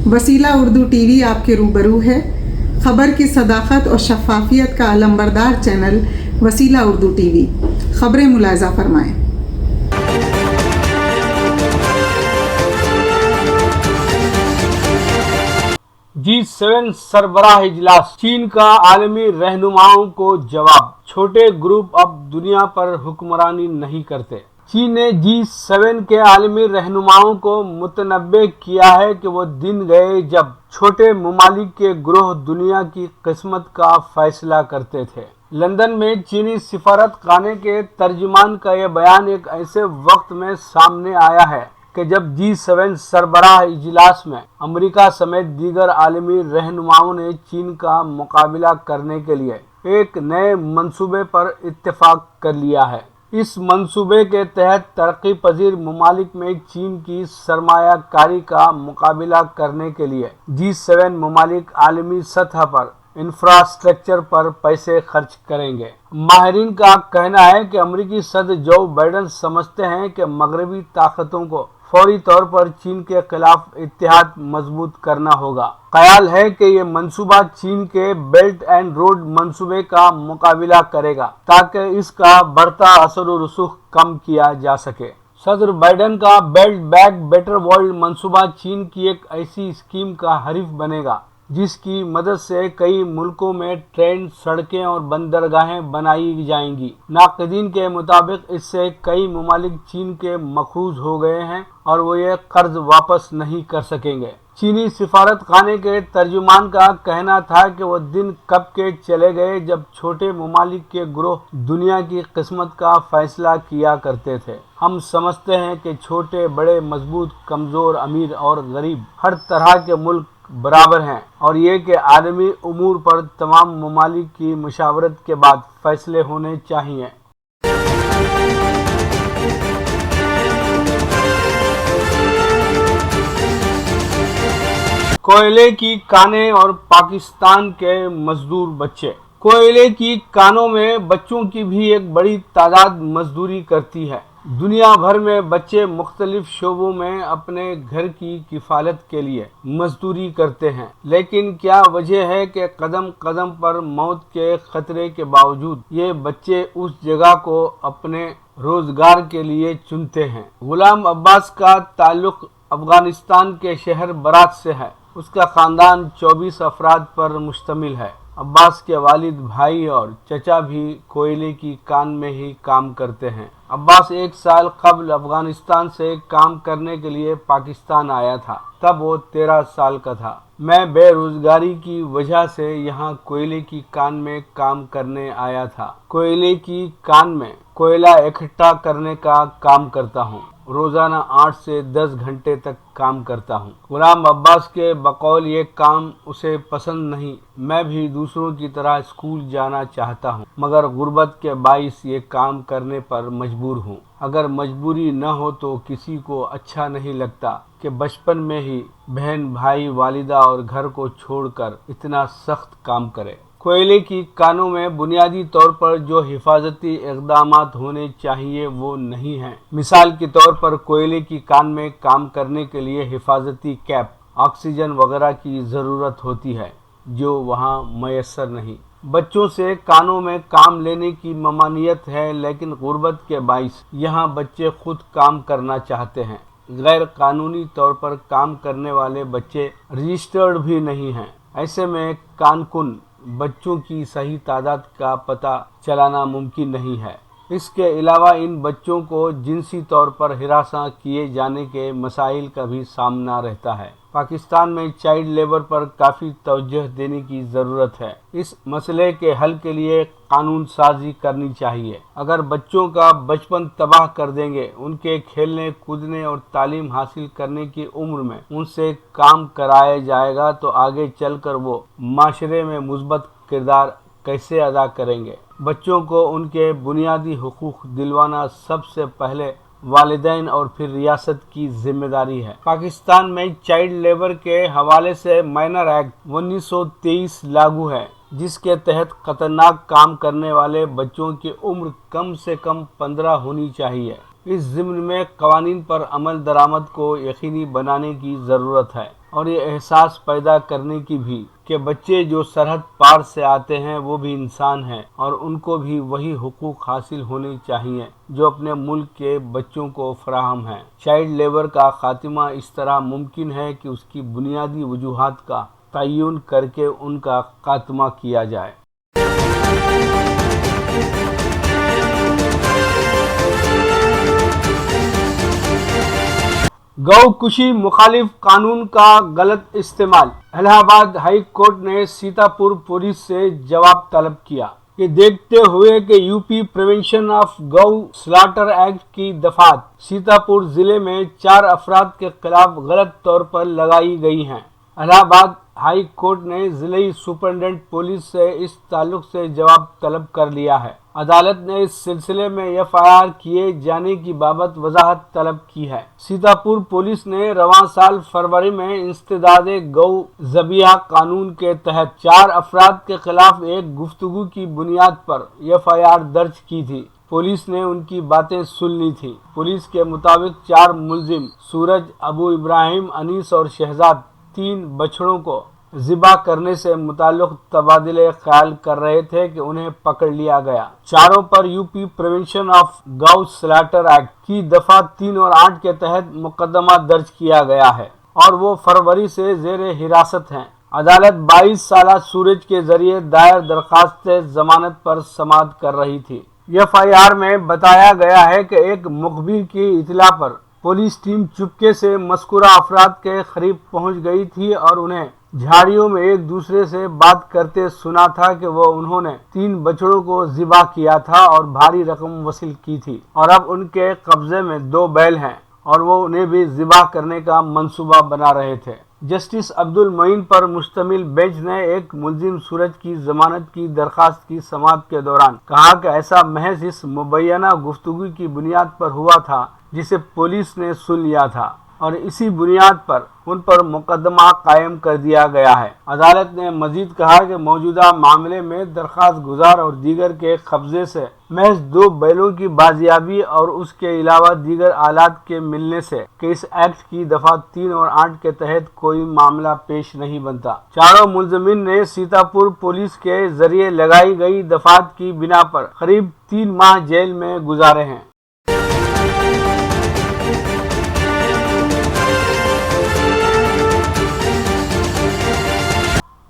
वसीला उर्दू टीवी आपके रूबरू है। खबर की सदाकत और शफाफियत का अलंबरदार चैनल वसीला उर्दू टीवी। खबरें मुलाजा फरमाएं। G7 सरबराह इजलास, चीन का आलमी रहनुमाओं को जवाब। छोटे ग्रुप अब दुनिया पर हुक्मरानी नहीं करते। चीन ने G7 के आलमी रहनुमाओं को मुतनब्बे किया है कि वो दिन गए जब छोटे ममालिक के ग्रोह दुनिया की किस्मत का फैसला करते थे। लंदन में चीनी सिफारत खाने के तर्जुमान का यह बयान एक ऐसे वक्त में सामने आया है कि जब G7 सरबराह इजलास में अमेरिका समेत दीगर आलमी रहनुमाओं ने चीन का मुकाबला करने के लिए एक नए मंसूबे पर इत्तेफाक कर लिया है। इस मंसूबे के तहत तरक्की पजीर ममालिक में चीन की सरमायाकारी का मुकाबला करने के लिए G7 ममालिक आलमी सतह पर इंफ्रास्ट्रक्चर पर पैसे खर्च करेंगे। माहिरीन का कहना है कि अमेरिकी सदर जो बाइडेन समझते हैं कि मगरबी ताकतों को फौरी तौर पर चीन के खिलाफ इत्तेहाद मजबूत करना होगा। ख्याल है कि ये मंसूबा चीन के बेल्ट एंड रोड मंसूबे का मुकाबला करेगा ताकि इसका बढ़ता असर और रसूख कम किया जा सके। सदर बाइडेन का बेल्ट बैक बेटर वर्ल्ड मंसूबा चीन की एक ऐसी स्कीम का हरीफ बनेगा जिसकी मदद से कई मुल्कों में ट्रेन, सड़कें और बंदरगाहें बनाई जाएंगी। नाक़दीन के मुताबिक इससे कई ममालिक चीन के मखरूज हो गए हैं और वो ये कर्ज वापस नहीं कर सकेंगे। चीनी सिफारत खाने के तर्जुमान का कहना था कि वो दिन कब के चले गए जब छोटे ममालिक के ग्रोह दुनिया की किस्मत का फैसला किया करते थे। हम समझते हैं कि छोटे, बड़े, मजबूत, कमज़ोर, अमीर और गरीब हर तरह के मुल्क बराबर हैं और ये कि आलमी उमूर पर तमाम ममालिक की मशावरत के बाद फैसले होने चाहिए। कोयले की कानें और पाकिस्तान के मजदूर बच्चे। कोयले की कानों में बच्चों की भी एक बड़ी तादाद मजदूरी करती है। दुनिया भर में बच्चे मुख्तलिफ शोबों में अपने घर की किफालत के लिए मजदूरी करते हैं, लेकिन क्या वजह है कि कदम कदम पर मौत के खतरे के बावजूद ये बच्चे उस जगह को अपने रोजगार के लिए चुनते हैं। गुलाम अब्बास का ताल्लुक अफगानिस्तान के शहर बरात से है। उसका खानदान 24 अफराद पर मुश्तमिल है। अब्बास के वालिद, भाई और चचा भी कोयले की कान में ही काम करते हैं। अब्बास 1 साल कबल अफगानिस्तान से काम करने के लिए पाकिस्तान आया था, तब वो 13 साल का था। मैं बेरोजगारी की वजह से यहाँ कोयले की कान में काम करने आया था। कोयले की कान में कोयला इकट्ठा करने का काम करता हूँ। रोजाना 8 से 10 घंटे तक काम करता हूँ। गुलाम अब्बास के बकौल ये काम उसे पसंद नहीं। मैं भी दूसरों की तरह स्कूल जाना चाहता हूँ, मगर गुर्बत के बाइस ये काम करने पर मजबूर हूँ। अगर मजबूरी न हो तो किसी को अच्छा नहीं लगता कि बचपन में ही बहन, भाई, वालिदा और घर को छोड़कर इतना सख्त काम करे। कोयले की कानों में बुनियादी तौर पर जो हिफाजती इक़दामात होने चाहिए वो नहीं हैं। मिसाल के तौर पर कोयले की कान में काम करने के लिए हिफाजती कैप, ऑक्सीजन वगैरह की ज़रूरत होती है जो वहाँ मैसर नहीं। बच्चों से कानों में काम लेने की ममानियत है, लेकिन गुर्बत के बाइस यहाँ बच्चे खुद काम करना चाहते हैं। गैर कानूनी तौर पर काम करने वाले बच्चे रजिस्टर्ड भी नहीं हैं। ऐसे में कानकुन बच्चों की सही तादाद का पता चलाना मुमकिन नहीं है। इसके अलावा इन बच्चों को जिनसी तौर पर हिरासा किए जाने के मसाइल का भी सामना रहता है। पाकिस्तान में चाइल्ड लेबर पर काफ़ी तवज्जो देने की ज़रूरत है। इस मसले के हल के लिए कानून साजी करनी चाहिए। अगर बच्चों का बचपन तबाह कर देंगे, उनके खेलने, कूदने और तालीम हासिल करने की उम्र में उनसे काम कराया जाएगा तो आगे चलकर वो माशरे में मुस्बत किरदार कैसे अदा करेंगे। बच्चों को उनके बुनियादी हुकूक दिलवाना सबसे पहले वालिदैन और फिर रियासत की जिम्मेदारी है। पाकिस्तान में चाइल्ड लेबर के हवाले से माइनर एक्ट 1923 लागू है, जिसके तहत खतरनाक काम करने वाले बच्चों की उम्र कम से कम 15 होनी चाहिए। इस ज़िम्न में कवानीन पर अमल दरामद को यकीनी बनाने की ज़रूरत है। اور یہ احساس پیدا کرنے کی بھی کہ بچے جو سرحد پار سے آتے ہیں وہ بھی انسان ہیں اور ان کو بھی وہی حقوق حاصل ہونے چاہیے جو اپنے ملک کے بچوں کو فراہم ہیں۔ چائلڈ لیبر کا خاتمہ اس طرح ممکن ہے کہ اس کی بنیادی وجوہات کا تعین کر کے ان کا خاتمہ کیا جائے۔ گو کشی مخالف قانون کا غلط استعمال۔ الہ آباد ہائی کورٹ نے سیتاپور پولیس سے جواب طلب کیا۔ یہ دیکھتے ہوئے کہ یو پی پریونشن آف گو سلاٹر ایکٹ کی دفعات سیتاپور ضلع میں 4 افراد کے خلاف غلط طور پر لگائی گئی ہیں، الہ آباد ہائی کورٹ نے ضلعی سپرنٹنڈنٹ پولیس سے اس تعلق سے جواب طلب کر لیا ہے۔ عدالت نے اس سلسلے میں FIR کیے جانے کی بابت وضاحت طلب کی ہے۔ سیتاپور پولیس نے رواں سال فروری میں انسداد گو ذبیحہ قانون کے تحت 4 افراد کے خلاف ایک گفتگو کی بنیاد پر FIR درج کی تھی۔ پولیس نے ان کی باتیں سن لی تھی۔ پولیس کے مطابق 4 ملزم سورج، ابو ابراہیم، انیس اور شہزاد 3 بچڑوں کو ذبح کرنے سے متعلق تبادلہ خیال کر رہے تھے کہ انہیں پکڑ لیا گیا۔ چاروں پر یو پی پریونشن آف گو سلاٹر ایکٹ کی دفعہ 3 اور 8 کے تحت مقدمہ درج کیا گیا ہے اور وہ فروری سے زیر حراست ہیں۔ عدالت 22 سالہ سورج کے ذریعے دائر درخواست ضمانت پر سماعت کر رہی تھی۔ FIR میں بتایا گیا ہے کہ ایک مخبر کی اطلاع پر پولیس ٹیم چپکے سے مذکورہ افراد کے قریب پہنچ گئی تھی اور انہیں جھاڑیوں میں ایک دوسرے سے بات کرتے سنا تھا کہ انہوں نے 3 بچڑوں کو ذبح کیا تھا اور بھاری رقم وصول کی تھی اور اب ان کے قبضے میں 2 بیل ہیں اور وہ انہیں بھی ذبح کرنے کا منصوبہ بنا رہے تھے۔ جسٹس عبد المعین پر مشتمل بینچ نے ایک ملزم سورج کی ضمانت کی درخواست کی سماعت کے دوران کہا کہ ایسا محض اس مبینہ گفتگو کی بنیاد پر ہوا تھا جسے پولیس نے سن لیا تھا اور اسی بنیاد پر ان پر مقدمہ قائم کر دیا گیا ہے۔ عدالت نے مزید کہا کہ موجودہ معاملے میں درخواست گزار اور دیگر کے قبضے سے محض 2 بیلوں کی بازیابی اور اس کے علاوہ دیگر آلات کے ملنے سے کہ اس ایکٹ کی دفعہ 3 اور 8 کے تحت کوئی معاملہ پیش نہیں بنتا۔ چاروں ملزمین نے سیتاپور پولیس کے ذریعے لگائی گئی دفعات کی بنا پر قریب 3 ماہ جیل میں گزارے ہیں۔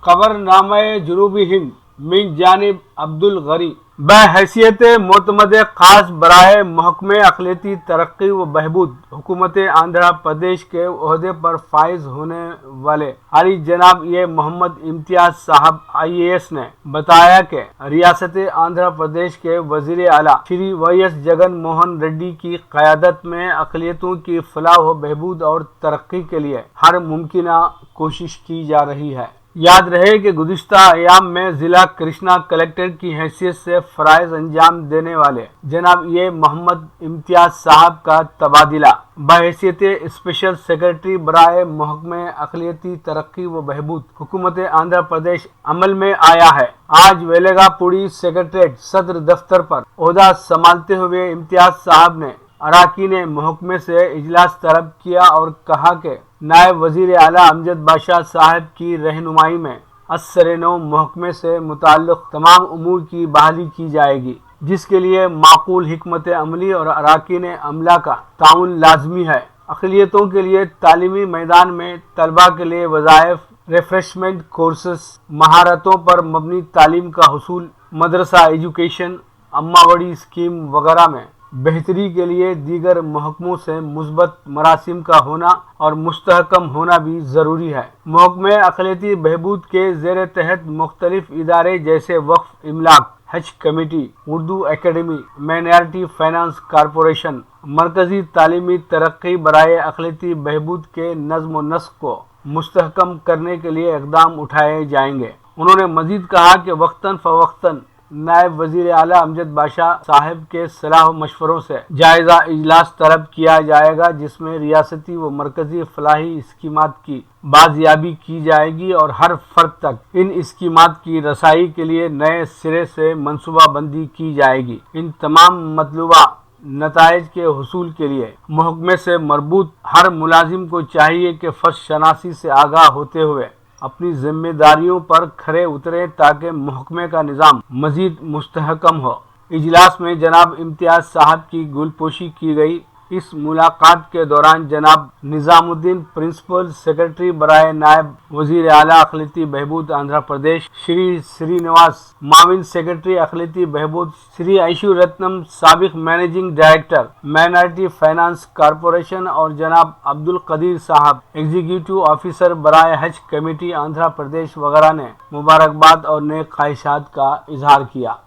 خبر نامہ جنوبی ہند من جانب عبد الغنی بحیثیت معتمد خاص برائے محکمہ اقلیتی ترقی و بہبود حکومت آندھرا پردیش کے عہدے پر فائز ہونے والے عالی جناب محمد امتیاز صاحب IAS نے بتایا کہ ریاست آندھرا پردیش کے وزیر اعلیٰ شری YS جگن موہن ریڈی کی قیادت میں اقلیتوں کی فلاح و بہبود اور ترقی کے لیے ہر ممکنہ کوشش کی جا رہی ہے۔ یاد رہے کہ گزشتہ ایام میں ضلع کرشنا کلکٹر کی حیثیت سے فرائض انجام دینے والے جناب محمد امتیاز صاحب کا تبادلہ بحیثیت اسپیشل سیکرٹری برائے محکمہ اقلیتی ترقی و بہبود حکومت آندھرا پردیش عمل میں آیا ہے۔ آج ویلگا پوڑی سیکرٹریٹ صدر دفتر پر عہدہ سنبھالتے ہوئے امتیاز صاحب نے اراکین محکمے سے اجلاس طلب کیا اور کہا کہ نائب وزیر اعلیٰ امجد بادشاہ صاحب کی رہنمائی میں از-سر-نو محکمے سے متعلق تمام امور کی بحالی کی جائے گی، جس کے لیے معقول حکمت عملی اور اراکین عملہ کا تعاون لازمی ہے۔ اقلیتوں کے لیے تعلیمی میدان میں طلباء کے لیے وظائف، ریفریشمنٹ کورسز، مہارتوں پر مبنی تعلیم کا حصول، مدرسہ ایجوکیشن، اماوڑی اسکیم وغیرہ میں بہتری کے لیے دیگر محکموں سے مثبت مراسم کا ہونا اور مستحکم ہونا بھی ضروری ہے۔ محکمہ اقلیتی بہبود کے زیر تحت مختلف ادارے جیسے وقف املاک، حج committee, Urdu academy, minority finance corporation, مرکزی تعلیمی ترقی برائے اقلیتی بہبود کے نظم و نسق کو مستحکم کرنے کے لیے اقدام اٹھائے جائیں گے۔ انہوں نے مزید کہا کہ وقتاً فوقتاً نائب وزیر اعلیٰ امجد بادشاہ صاحب کے صلاح و مشوروں سے جائزہ اجلاس طلب کیا جائے گا، جس میں ریاستی و مرکزی فلاحی اسکیمات کی بازیابی کی جائے گی اور ہر فرد تک ان اسکیمات کی رسائی کے لیے نئے سرے سے منصوبہ بندی کی جائے گی۔ ان تمام مطلوبہ नताइज के हुसूल के लिए महकमे से मरबूत हर मुलाजिम को चाहिए कि फ़र्श शनासी से आगाह होते हुए अपनी जिम्मेदारियों पर खरे उतरे ताकि महकमे का निज़ाम मज़ीद मुस्तहकम हो। इजलास में जनाब इम्तियाज़ साहब की गुलपोशी की गई। इस मुलाकात के दौरान जनाब निज़ामुद्दीन प्रिंसिपल सेक्रेटरी बराए नायब वज़ीर आला अक़लियती बहबूद आंध्र प्रदेश, श्री श्रीनिवास माविन सेक्रेटरी अक़लियती बहबूद, श्री ऐशु रत्नम साबिक managing director minority finance corporation और जनाब अब्दुल कदीर साहब एग्जीक्यूटिव ऑफिसर बराए हज कमेटी आंध्र प्रदेश वगैरह ने मुबारकबाद और नेक ख्वाहिशात का इजहार किया।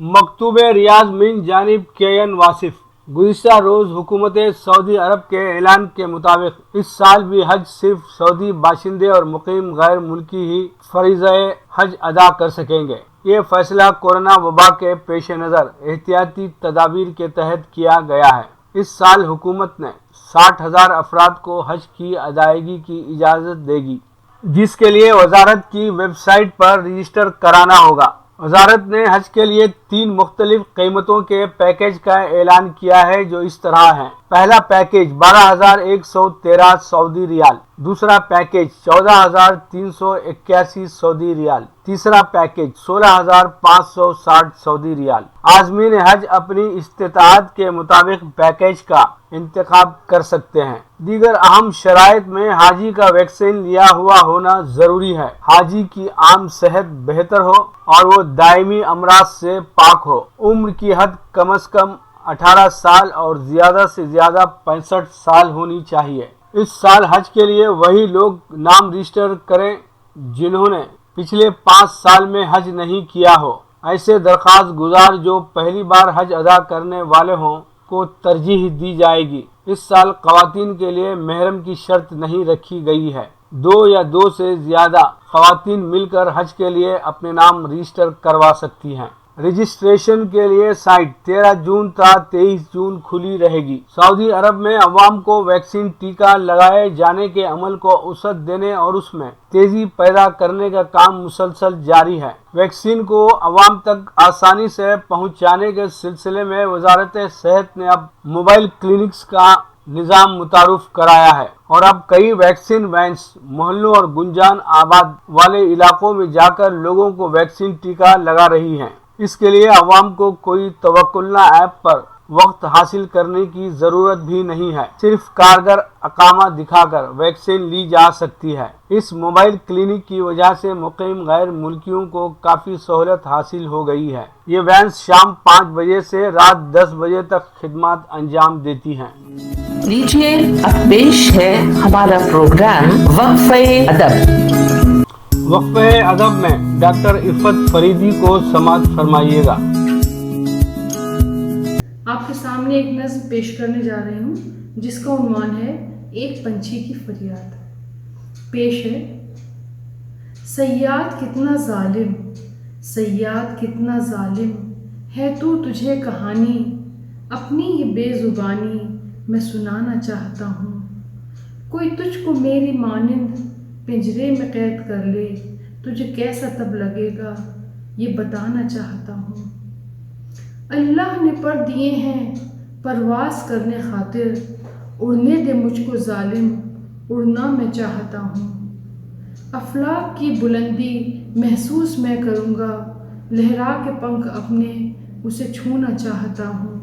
मकतूब रियाज मिन जानिब के.एन. वासिफ। गुज़िश्ता रोज़ हुकूमत सऊदी अरब के ऐलान के मुताबिक इस साल भी हज सिर्फ सऊदी बाशिंदे और मुकीम गैर मुल्की ही फरीज़े हज अदा कर सकेंगे। ये फैसला कोरोना वबा के पेश नज़र एहतियाती तदाबीर के तहत किया गया है। इस साल हुकूमत ने 60,000 अफराद को हज की अदायगी की इजाज़त देगी, जिसके लिए वजारत की वेबसाइट पर रजिस्टर कराना होगा। वजारत ने हज के लिए 3 मुख्तलिफ कीमतों के पैकेज का ऐलान किया है, जो इस तरह हैं। पहला पैकेज 12,113 सऊदी रियाल, दूसरा पैकेज 14,381 सऊदी रियाल, तीसरा पैकेज 16,560 सऊदी रियाल। आज़मीन हज अपनी इस्तिताअत के मुताबिक पैकेज का इंतखाब कर सकते हैं। दीगर अहम शराइत में हाजी का वैक्सीन लिया हुआ होना जरूरी है, हाजी की आम सेहत बेहतर हो और वो दायमी अमराज से पाक हो, उम्र की हद कम से कम 18 साल और ज्यादा से ज्यादा 65 साल होनी चाहिए। इस साल हज के लिए वही लोग नाम रजिस्टर करें जिन्होंने पिछले 5 साल में हज नहीं किया हो। ऐसे दरख्वास्त गुजार जो पहली बार हज अदा करने वाले हों को तरजीह दी जाएगी। इस साल ख़वातीन के लिए महरम की शर्त नहीं रखी गई है। 2 या 2 से ज्यादा ख़वातीन मिलकर हज के लिए अपने नाम रजिस्टर करवा सकती हैं। रजिस्ट्रेशन के लिए साइट 13 जून था 23 जून खुली रहेगी। सऊदी अरब में अवाम को वैक्सीन टीका लगाए जाने के अमल को वसअत देने और उसमें तेजी पैदा करने का काम मुसलसल जारी है। वैक्सीन को अवाम तक आसानी से पहुंचाने के सिलसिले में वजारत सेहत ने अब मोबाइल क्लिनिक्स का निज़ाम मुतारुफ कराया है और अब कई वैक्सीन वैन्स मोहल्लों और गुंजान आबाद वाले इलाकों में जाकर लोगों को वैक्सीन टीका लगा रही हैं। इसके लिए अवाम को कोई तवक्कुलना ऐप पर वक्त हासिल करने की ज़रूरत भी नहीं है, सिर्फ कारगर अकामा दिखाकर वैक्सीन ली जा सकती है। इस मोबाइल क्लिनिक की वजह से मुकीम गैर मुल्कियों को काफ़ी सहूलत हासिल हो गई है। ये वैन्स शाम 5 बजे से रात 10 बजे तक खिदमत अंजाम देती हैं। लीजिए अब पेश है हमारा प्रोग्राम वक्फ़े अदब। वक्फ़े अदब में डॉक्टर इफ़त फरीदी को समाअत फरमाइएगा। आपके सामने एक नज़्म पेश करने जा रही हूँ जिसका उन्वान है एक पंछी की फरियाद। पेश है। सय्याद कितना जालिम, सय्याद कितना जालिम है तू, तुझे कहानी अपनी ये बेजुबानी मैं सुनाना चाहता हूँ। कोई तुझको मेरी मानिंद पिंजरे में कैद कर ले, तुझे कैसा तब लगेगा ये बताना चाहता हूँ। अल्लाह ने पर दिए हैं परवास करने खातिर, उड़ने दे मुझको जालिम, उड़ना मैं चाहता हूँ। अफलाक की बुलंदी महसूस मैं करूँगा, लहरा के पंख अपने उसे छूना चाहता हूँ।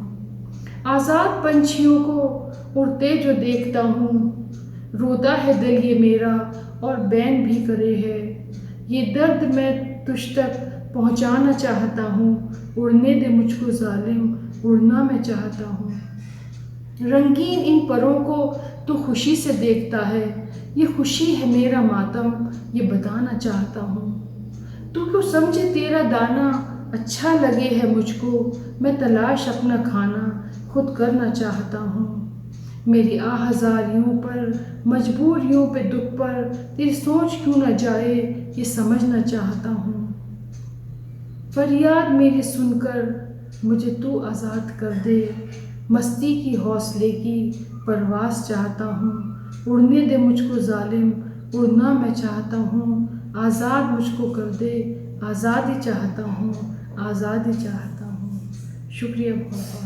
आज़ाद पंछियों को उड़ते जो देखता हूँ, रोता है दिल ये मेरा और बैन भी करे है। ये दर्द मैं तुझ तक पहुँचाना चाहता हूँ, उड़ने दे मुझको जालिम, उड़ना मैं चाहता हूँ। रंगीन इन परों को तू खुशी से देखता है, ये खुशी है मेरा मातम ये बताना चाहता हूँ। तू क्यों समझे तेरा दाना अच्छा लगे है मुझको, मैं तलाश अपना खाना खुद करना चाहता हूँ। मेरी आहज़ारियों पर मजबूरियों पे दुख पर तेरी सोच क्यों न जाए ये समझना चाहता हूँ। फरियाद मेरी सुनकर मुझे तू आज़ाद कर दे, मस्ती की हौसले की परवास चाहता हूँ। उड़ने दे मुझको जालिम, उड़ना मैं चाहता हूँ। آزاد مجھ کو کر دے، آزادی چاہتا ہوں، آزادی چاہتا ہوں۔ شکریہ بہت بہت۔